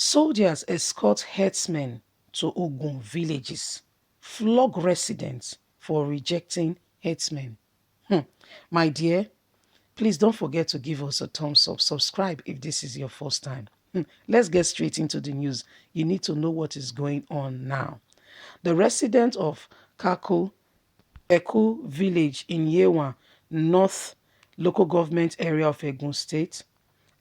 Soldiers escort herdsmen to Ogun villages, flog residents for rejecting herdsmen. Hmm. My dear, please don't forget to give us a thumbs up. Subscribe if this is your first time. Let's get straight into the news. You need to know what is going on now. The resident of Kako Eku village in Yewa, North local government area of Ogun State,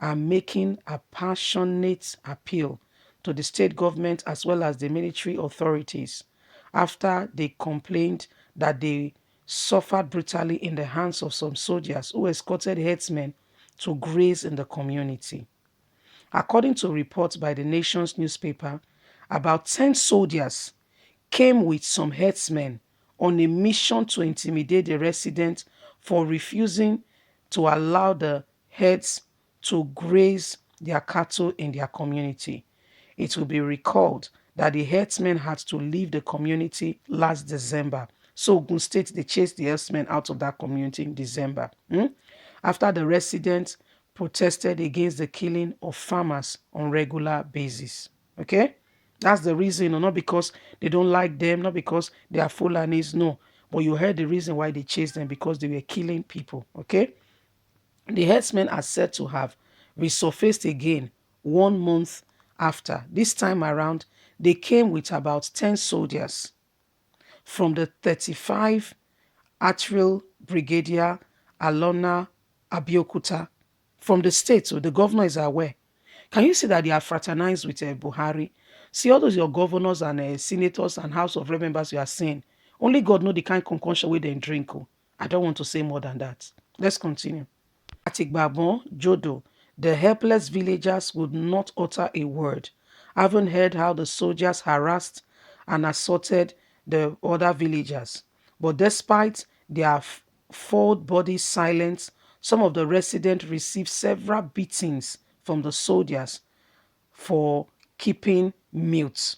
are making a passionate appeal to the state government as well as the military authorities after they complained that they suffered brutally in the hands of some soldiers who escorted herdsmen to graze in the community. According to reports by the nation's newspaper, about 10 soldiers came with some herdsmen on a mission to intimidate the residents for refusing to allow the herds to graze their cattle in their community. It will be recalled that the herdsmen had to leave the community last December. So Ogun State, they chased the herdsmen out of that community in December. After the residents protested against the killing of farmers on regular basis. Okay? That's the reason, not because they don't like them, not because they are Fulanis, no. But you heard the reason why they chased them, because they were killing people. Okay? The herdsmen are said to have resurfaced again 1 month after. This time around, they came with about 10 soldiers from the 35 Artillery Brigadier Alona Abiokuta from the state. So the governor is aware. Can you see that they are fraternized with Buhari? See all those your governors and senators and House of Rep members you are saying. Only God know the kind of concoction where they drink. Oh. I don't want to say more than that. Let's continue. At Igbabon, Jodo, the helpless villagers would not utter a word, having heard how the soldiers harassed and assaulted the other villagers. But despite their full body silence, some of the residents received several beatings from the soldiers for keeping mute.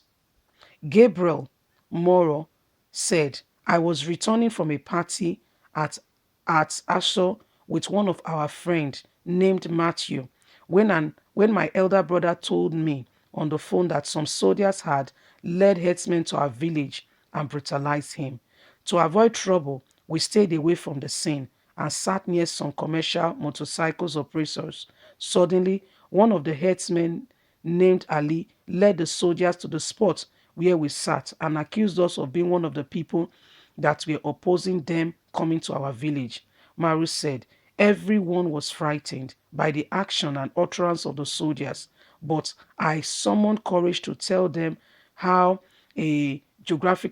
Gabriel Moro said, I was returning from a party at Asho with one of our friends named Matthew when my elder brother told me on the phone that some soldiers had led herdsmen to our village and brutalized him. To avoid trouble, we stayed away from the scene and sat near some commercial motorcycles operators. Suddenly, one of the herdsmen named Ali led the soldiers to the spot where we sat and accused us of being one of the people that were opposing them coming to our village. Maru said, everyone was frightened by the action and utterance of the soldiers, but I summoned courage to tell them how a geography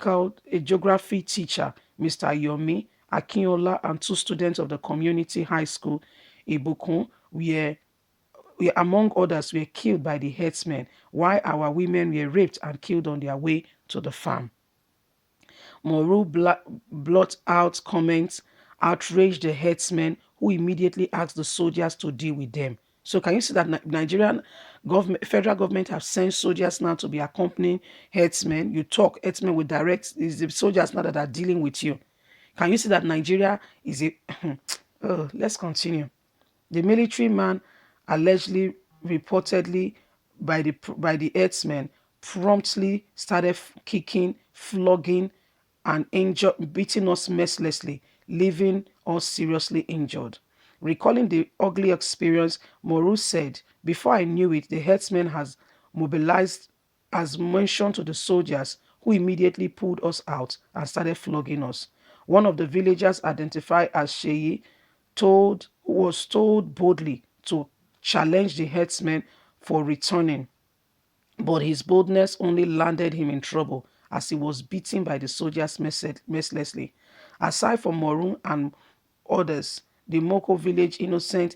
teacher, Mr. Yomi Akinola, and two students of the community high school, Ibukun, among others, were killed by the herdsmen, while our women were raped and killed on their way to the farm. Moru blot out comments outraged the herdsmen, who immediately asked the soldiers to deal with them. So can you see that Nigerian government, federal government have sent soldiers now to be accompanying herdsmen? You talk, herdsmen with direct, it's the soldiers now that are dealing with you. Can you see that Nigeria is a... oh, let's continue. The military man allegedly, reportedly by the herdsmen, promptly started kicking, flogging, and beating us mercilessly, leaving us seriously injured. Recalling the ugly experience, Moru said, before I knew it, the herdsman has mobilized as mentioned to the soldiers, who immediately pulled us out and started flogging us. One of the villagers, identified as Sheyi, was told boldly to challenge the herdsman for returning, but his boldness only landed him in trouble as he was beaten by the soldiers mercilessly. Aside from Morun and others, the Moko village innocent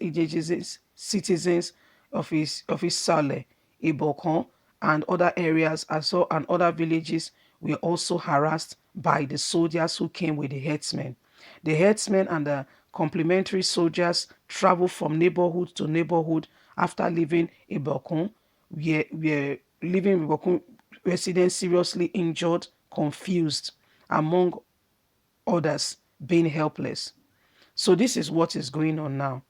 citizens of his Sale, Ibokon, and other areas and other villages were also harassed by the soldiers who came with the herdsmen. The herdsmen and the complementary soldiers traveled from neighborhood to neighborhood after leaving Ibokun, where leaving Ibokun residents seriously injured, confused, among others being helpless. So this is what is going on now.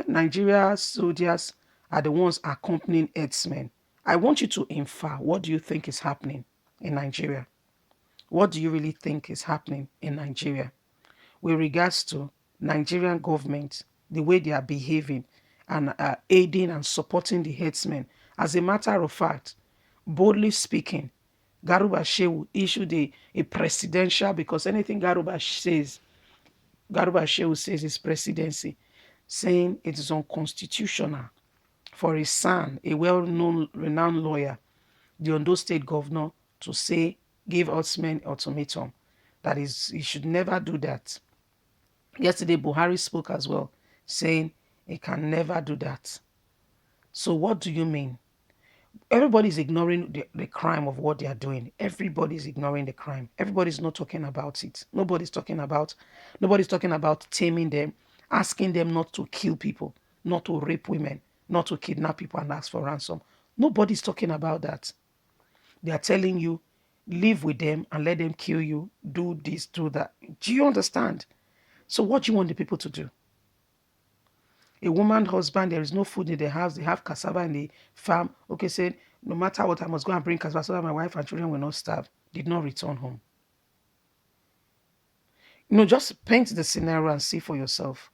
Nigeria soldiers are the ones accompanying herdsmen. I want you to infer, what do you think is happening in Nigeria? What do you really think is happening in Nigeria with regards to Nigerian government, the way they are behaving and aiding and supporting the herdsmen? As a matter of fact, boldly speaking, Garuba Shehu issued a presidential, because anything Garuba Shehu says is presidency, saying it is unconstitutional for a son, a well-known, renowned lawyer, the Ondo State governor, to say, give Herdsmen ultimatum. That is, he should never do that. Yesterday, Buhari spoke as well, saying he can never do that. So what do you mean? Everybody's ignoring the crime of what they are doing. Everybody's ignoring the crime. Everybody's not talking about it. Nobody's talking about taming them, asking them not to kill people, not to rape women, not to kidnap people and ask for ransom. Nobody's talking about that. They are telling you, live with them and let them kill you, do this, do that. Do you understand? So what do you want the people to do? A woman husband, there is no food in the house, they have cassava in the farm. Okay, said, no matter what, I must go and bring cassava so that my wife and children will not starve. Did not return home. Just paint the scenario and see for yourself.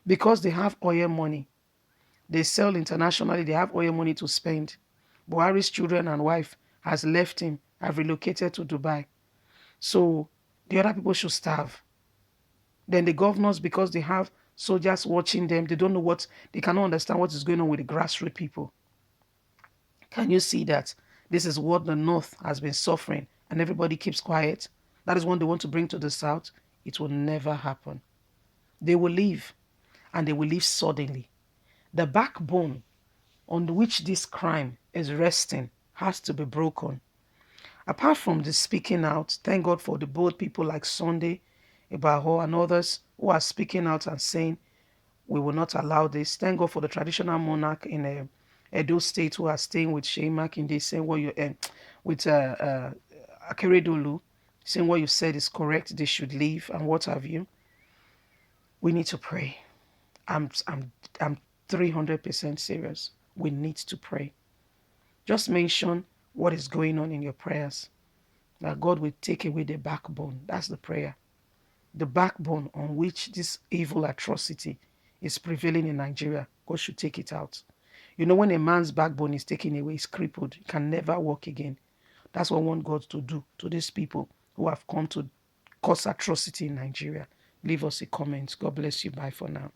Because they have oil money, they sell internationally, they have oil money to spend. Buhari's children and wife has left him, have relocated to Dubai. So the other people should starve. Then the governors, because they have soldiers watching them, they don't know they cannot understand what is going on with the grassroots people. Can you see that? This is what the North has been suffering and everybody keeps quiet. That is what they want to bring to the South. It will never happen. They will leave, and they will leave suddenly. The backbone on which this crime is resting has to be broken. Apart from the speaking out, thank God for the bold people like Sunday, Ibaho, and others who are speaking out and saying, we will not allow this. Thank God for the traditional monarch in Edo State who are staying with Shea Makinde, saying what you with Akeredolu, saying what you said is correct. They should leave and what have you. We need to pray. I'm 300% serious. We need to pray. Just mention what is going on in your prayers. That God will take away the backbone. That's the prayer. The backbone on which this evil atrocity is prevailing in Nigeria. God should take it out. When a man's backbone is taken away, he's crippled. He can never walk again. That's what I want God to do to these people who have come to cause atrocity in Nigeria. Leave us a comment. God bless you. Bye for now.